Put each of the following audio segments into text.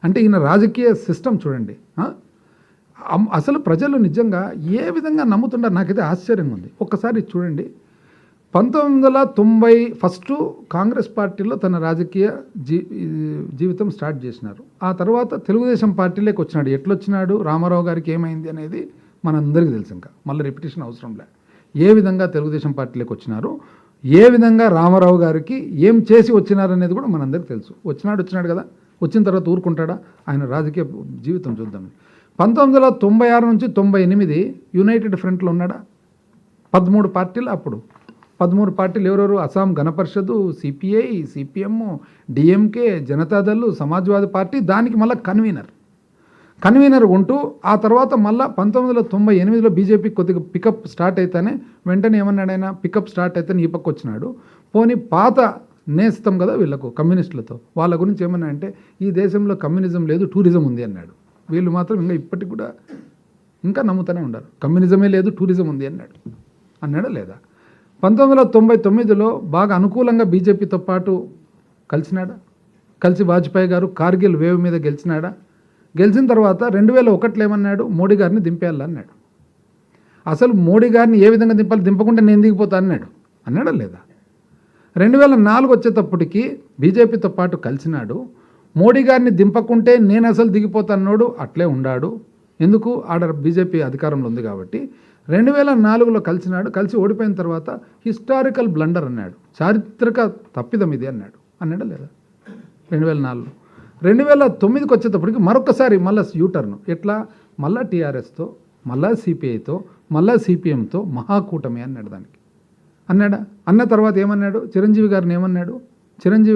అంటే ఈయన రాజకీయ సిస్టమ్ చూడండి. అసలు ప్రజలు నిజంగా ఏ విధంగా నమ్ముతుంటారు నాకైతే ఆశ్చర్యంగా ఉంది. ఒక్కసారి చూడండి, 1990 ఫస్ట్ కాంగ్రెస్ పార్టీలో తన రాజకీయ జీవితం స్టార్ట్ చేసినారు. ఆ తర్వాత తెలుగుదేశం పార్టీలోకి వచ్చినాడు. ఎట్లొచ్చినాడు, రామారావు గారికి ఏమైంది అనేది మనందరికీ తెలుసు. ఇంకా మళ్ళీ రిపిటేషన్ అవసరం లే. ఏ విధంగా తెలుగుదేశం పార్టీలోకి వచ్చినారు, ఏ విధంగా రామారావు గారికి ఏం చేసి వచ్చినారు అనేది కూడా మనందరికీ తెలుసు. వచ్చినాడు కదా, వచ్చిన తర్వాత ఊరుకుంటాడా? ఆయన రాజకీయ జీవితం చూద్దాం. 1996 నుంచి 98 యునైటెడ్ ఫ్రంట్లో ఉన్నాడా? 13 పార్టీలు. అప్పుడు 13 పార్టీలు ఎవరెవరు? Assam Gana Parishad, CPI, CPM, DMK, Janata Dal, Samajwadi party, దానికి మళ్ళీ కన్వీనర్ ఉంటూ ఆ తర్వాత మళ్ళీ 1998లో బీజేపీ కొద్దిగా పికప్ స్టార్ట్ అయితేనే వెంటనే ఏమన్నాడు ఆయన, పికప్ స్టార్ట్ అయితేనే ఈ పక్క వచ్చినాడు. పోనీ పాత నేస్తం కదా వీళ్ళకు కమ్యూనిస్టులతో, వాళ్ళ గురించి ఏమన్నా అంటే ఈ దేశంలో కమ్యూనిజం లేదు, టూరిజం ఉంది అన్నాడు. వీళ్ళు మాత్రం ఇంకా ఇప్పటికి కూడా ఇంకా నమ్ముతూనే ఉన్నారు, కమ్యూనిజమే లేదు టూరిజం ఉంది అన్నాడా లేదా? 1999లో బాగా అనుకూలంగా బీజేపీతో పాటు కలిసి వాజ్పేయి గారు కార్గిల్ వేవ్ మీద గెలిచినాడా? గెలిచిన తర్వాత 2001లో ఏమన్నాడు, మోడీ గారిని దింపేయాలన్నాడు. అసలు మోడీ గారిని ఏ విధంగా దింపాలి, దింపకుండా నేను దిగిపోతా అన్నాడా లేదా? 2004 వచ్చేటప్పటికి బీజేపీతో పాటు కలిసినాడు. మోడీ గారిని దింపకుంటే నేను అసలు దిగిపోతాన్నాడు, అట్లే ఉండాడు. ఎందుకు? ఆడ బీజేపీ అధికారంలో ఉంది కాబట్టి. 2004లో కలిసి ఓడిపోయిన తర్వాత హిస్టారికల్ బ్లండర్ అన్నాడు, చారిత్రక తప్పిదం ఇది అన్నాడా లేదా? 2004లో 2009కి వచ్చేటప్పటికి మరొకసారి మళ్ళీ యూటర్న్. ఎట్లా? మళ్ళా టీఆర్ఎస్తో, మళ్ళా సిపిఐతో, మళ్ళా సిపిఎంతో మహాకూటమి అన్నాడు. దానికి అన్న తర్వాత ఏమన్నాడు? చిరంజీవి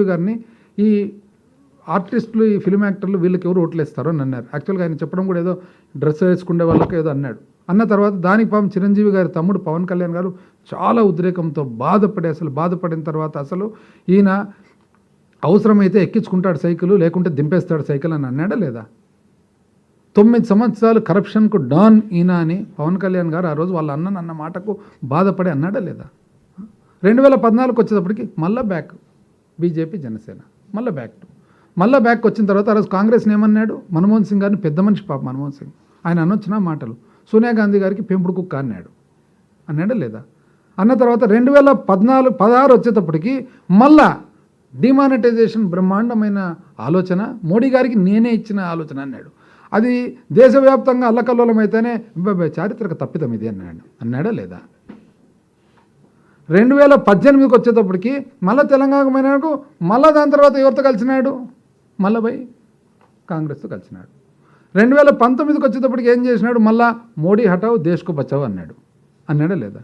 గారిని ఈ ఆర్టిస్టులు, ఈ ఫిల్మ్ యాక్టర్లు వీళ్ళకి ఎవరు ఓట్లేస్తారో అని అన్నారు. యాక్చువల్గా ఆయన చెప్పడం కూడా ఏదో డ్రెస్ వేసుకునే వాళ్ళకి ఏదో అన్న తర్వాత దానికి పాపం చిరంజీవి గారి తమ్ముడు పవన్ కళ్యాణ్ గారు చాలా ఉద్రేకంతో బాధపడిన తర్వాత అసలు ఈయన అవసరమైతే ఎక్కించుకుంటాడు సైకిల్, లేకుంటే దింపేస్తాడు సైకిల్ అని అన్నాడా లేదా? 9 సంవత్సరాలు కరప్షన్కు డాన్ ఈయన అని పవన్ కళ్యాణ్ గారు ఆ రోజు వాళ్ళ అన్న మాటకు బాధపడి అన్నాడా లేదా? 2014 వచ్చేటప్పటికి మళ్ళీ బ్యాక్ బీజేపీ, జనసేన, మళ్ళీ బ్యాక్ వచ్చిన తర్వాత ఆ రోజు కాంగ్రెస్ని ఏమన్నాడు? మన్మోహన్ సింగ్ గారిని పెద్ద మనిషి పాప మన్మోహన్ సింగ్, ఆయన అనొచ్చిన మాటలు. సోనియా గాంధీ గారికి పెంపుడు కుక్క అన్నాడా లేదా? అన్న తర్వాత 2016 వచ్చేటప్పటికి మళ్ళా డిమానిటైజేషన్ బ్రహ్మాండమైన ఆలోచన, మోడీ గారికి నేనే ఇచ్చిన ఆలోచన అన్నాడు. అది దేశవ్యాప్తంగా అల్లకల్లోలం అయితేనే చారిత్రక తప్పిదం ఇది అన్నాడా లేదా? 2018కి వచ్చేటప్పటికి మళ్ళీ తెలంగాణ పోయినాడు. మళ్ళీ దాని తర్వాత ఎవరితో కలిసినాడు? మళ్ళీ పోయి కాంగ్రెస్తో కలిసినాడు. 2019కి వచ్చేటప్పటికి ఏం చేసినాడు? మళ్ళా మోడీ హటావ్ దేశ్కు బచావ్ అన్నాడా లేదా?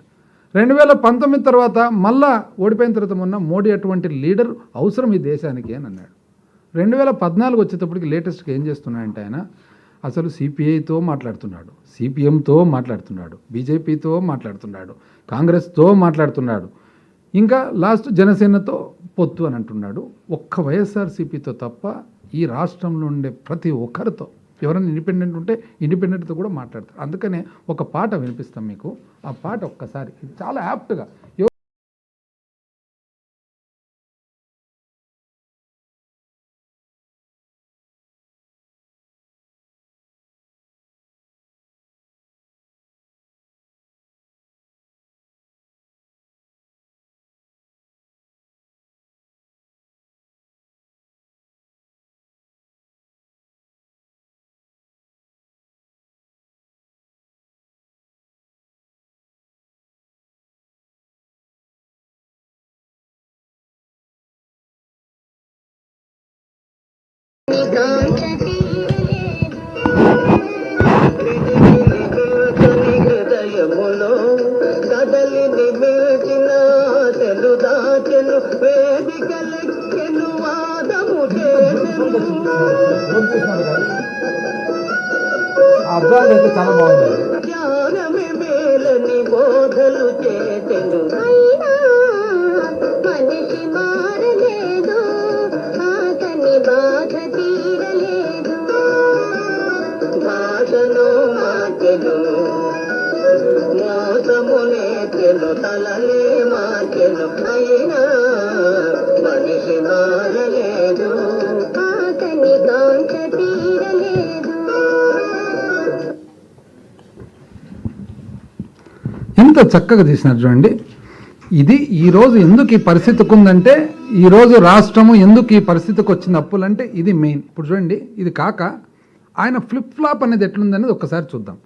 2019 తర్వాత మళ్ళా ఓడిపోయిన తర్వాత మొన్న మోడీ అటువంటి లీడర్ అవసరం ఈ దేశానికి అని అన్నాడు. 2014 వచ్చేటప్పటికి లేటెస్ట్గా ఏం చేస్తున్నాడంటే ఆయన అసలు సిపిఐతో మాట్లాడుతున్నాడు, సిపిఎంతో మాట్లాడుతున్నాడు, బీజేపీతో మాట్లాడుతున్నాడు, కాంగ్రెస్తో మాట్లాడుతున్నాడు, ఇంకా లాస్ట్ జనసేనతో పొత్తు అని అంటున్నాడు. ఒక్క వైఎస్ఆర్సీపీతో తప్ప ఈ రాష్ట్రంలో ఉండే ప్రతి ఒక్కరితో, ఎవరైనా ఇండిపెండెంట్ ఉంటే ఇండిపెండెంట్తో కూడా మాట్లాడతారు. అందుకనే ఒక పాట వినిపిస్తాం మీకు. ఆ పాట ఒక్కసారి చాలా యాప్ట్గా హృదయములో కదలిని మిల్చిన తెలుదాచెను వేదికలెక్కెను వాదము చేసెను. అర్థాలు చాలా బాగుంది. జ్ఞానమే మేలని బోధలు చేసెను. మనిషి మారలేదు, అతని బాధ తీరలేదు. భాషను మార్చెను, మోసమునే తెలు, తలనే మార్చెను. అయినా మనిషి మారలేదు, అతని కాంక్ష చక్కగా తీసినారు చూడండి. ఇది ఈరోజు ఎందుకు ఈ పరిస్థితికి ఉందంటే, ఈరోజు రాష్ట్రము ఎందుకు ఈ పరిస్థితికి వచ్చిన అప్పులంటే ఇది మెయిన్. ఇప్పుడు చూడండి, ఇది కాక ఆయన ఫ్లిప్ ఫ్లాప్ అనేది ఎట్లుందనేది ఒక్కసారి చూద్దాం.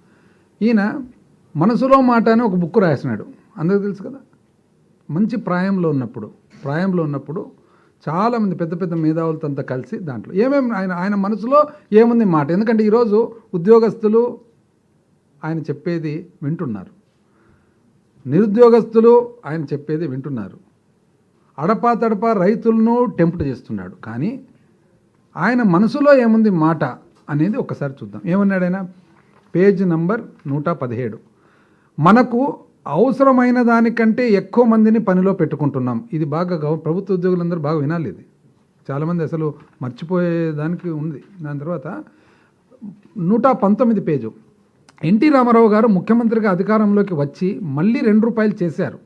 ఈయన మనసులో మాట అని ఒక బుక్ రాసినాడు, అందరికీ తెలుసు కదా. మంచి ప్రాయంలో ఉన్నప్పుడు చాలామంది పెద్ద పెద్ద మేధావులతో అంతా కలిసి దాంట్లో ఏమేమి ఆయన మనసులో ఏముంది మాట. ఎందుకంటే ఈరోజు ఉద్యోగస్తులు ఆయన చెప్పేది వింటున్నారు, నిరుద్యోగస్తులు ఆయన చెప్పేది వింటున్నారు, అడపా రైతులను టెంప్ట్ చేస్తున్నాడు. కానీ ఆయన మనసులో ఏముంది మాట అనేది ఒకసారి చూద్దాం. ఏమన్నాడు ఆయన? Page number 117. మనకు అవసరమైన దానికంటే ఎక్కువ మందిని పనిలో పెట్టుకుంటున్నాం. ఇది బాగా ప్రభుత్వ ఉద్యోగులందరూ బాగా వినాలి. ఇది చాలామంది అసలు మర్చిపోయేదానికి ఉంది. దాని తర్వాత 119 పేజు. ఎన్టీ రామారావు గారు ముఖ్యమంత్రిగా అధికారంలోకి వచ్చి మళ్ళీ ₹2 చేశారు.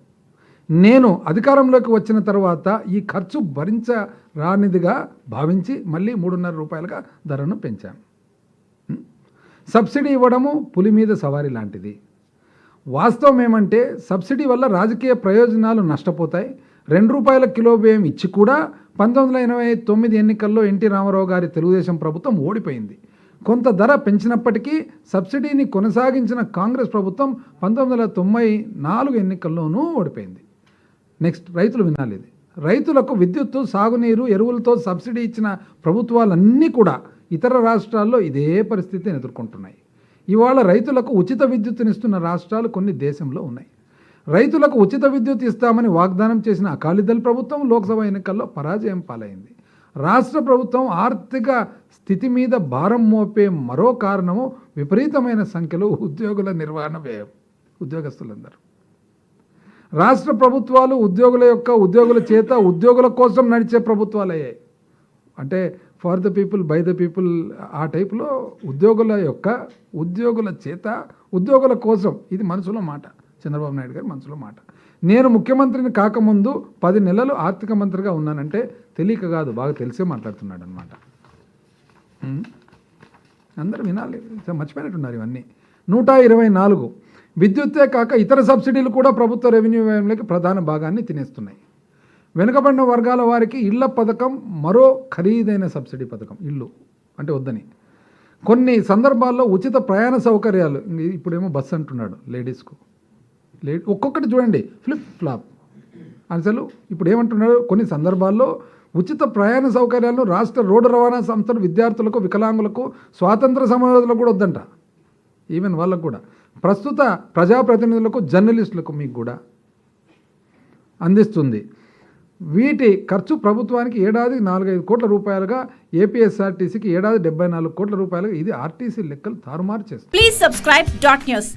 నేను అధికారంలోకి వచ్చిన తర్వాత ఈ ఖర్చు భరించరానిదిగా భావించి మళ్ళీ ₹3.5 ధరను పెంచాను. సబ్సిడీ ఇవ్వడము పులి మీద సవారీ లాంటిది. వాస్తవం ఏమంటే సబ్సిడీ వల్ల రాజకీయ ప్రయోజనాలు నష్టపోతాయి. ₹2 కిలో బియ్యం ఇచ్చి కూడా 1989 ఎన్నికల్లో ఎన్టీ రామారావు గారి తెలుగుదేశం ప్రభుత్వం ఓడిపోయింది. కొంత ధర పెంచినప్పటికీ సబ్సిడీని కొనసాగించిన కాంగ్రెస్ ప్రభుత్వం 1994 ఎన్నికల్లోనూ ఓడిపోయింది. నెక్స్ట్, రైతులు వినాలి. ఇది రైతులకు విద్యుత్తు, సాగునీరు, ఎరువులతో సబ్సిడీ ఇచ్చిన ప్రభుత్వాలన్నీ కూడా ఇతర రాష్ట్రాల్లో ఇదే పరిస్థితిని ఎదుర్కొంటున్నాయి. ఇవాళ రైతులకు ఉచిత విద్యుత్తునిస్తున్న రాష్ట్రాలు కొన్ని దేశంలో ఉన్నాయి. రైతులకు ఉచిత విద్యుత్ ఇస్తామని వాగ్దానం చేసిన అకాలీదళ్ ప్రభుత్వం లోక్సభ ఎన్నికల్లో పరాజయం పాలైంది. రాష్ట్ర ప్రభుత్వం ఆర్థిక స్థితి మీద భారం మోపే మరో కారణము విపరీతమైన సంఖ్యలో ఉద్యోగుల నిర్వహణ వ్యయం. ఉద్యోగస్తులందరూ రాష్ట్ర ప్రభుత్వాలు ఉద్యోగుల చేత ఉద్యోగుల కోసం నడిచే ప్రభుత్వాలు అయ్యాయి. అంటే for the people by the people ఆ టైపులో ఉద్యోగుల చేత ఉద్యోగుల కోసం. ఇది మనసులో మాట, చంద్రబాబు నాయుడు గారి మనసులో మాట. నేను ముఖ్యమంత్రిని కాకముందు 10 నెలలు ఆర్థిక మంత్రిగా ఉన్నానంటే తెలియక కాదు, బాగా తెలిసే మాట్లాడుతున్నాడు అనమాట. అందరూ వినాలి, మర్చిపోయినట్టున్నారు ఇవన్నీ. 124. విద్యుత్తే కాక ఇతర సబ్సిడీలు కూడా ప్రభుత్వ రెవెన్యూ వ్యయంలోకి ప్రధాన భాగాన్ని తినేస్తున్నాయి. వెనుకబడిన వర్గాల వారికి ఇళ్ల పథకం మరో ఖరీదైన సబ్సిడీ పథకం. ఇల్లు అంటే వద్దని కొన్ని సందర్భాల్లో ఉచిత ప్రయాణ సౌకర్యాలు. ఇప్పుడేమో బస్సు అంటున్నాడు లేడీస్కు. ఒక్కొక్కటి చూడండి ఫ్లిప్ ఫ్లాప్. అసలు ఇప్పుడు ఏమంటున్నాడు? కొన్ని సందర్భాల్లో ఉచిత ప్రయాణ సౌకర్యాలను రాష్ట్ర రోడ్డు రవాణా సంస్థలు విద్యార్థులకు, వికలాంగులకు, స్వాతంత్ర సమరయోధులకు కూడా వద్దంట. ఈవెన్ వాళ్ళకు కూడా, ప్రస్తుత ప్రజాప్రతినిధులకు, జర్నలిస్టులకు మీకు కూడా అందిస్తుంది. వీటి ఖర్చు ప్రభుత్వానికి ఏడాది 4-5 కోట్ల రూపాయలుగా, ఏపీఎస్ఆర్టీసీకి ఏడాది 74 కోట్ల రూపాయలుగా. ఇది ఆర్టీసీ లెక్కలు తారుమారు చేస్తుంది. Please subscribe .news.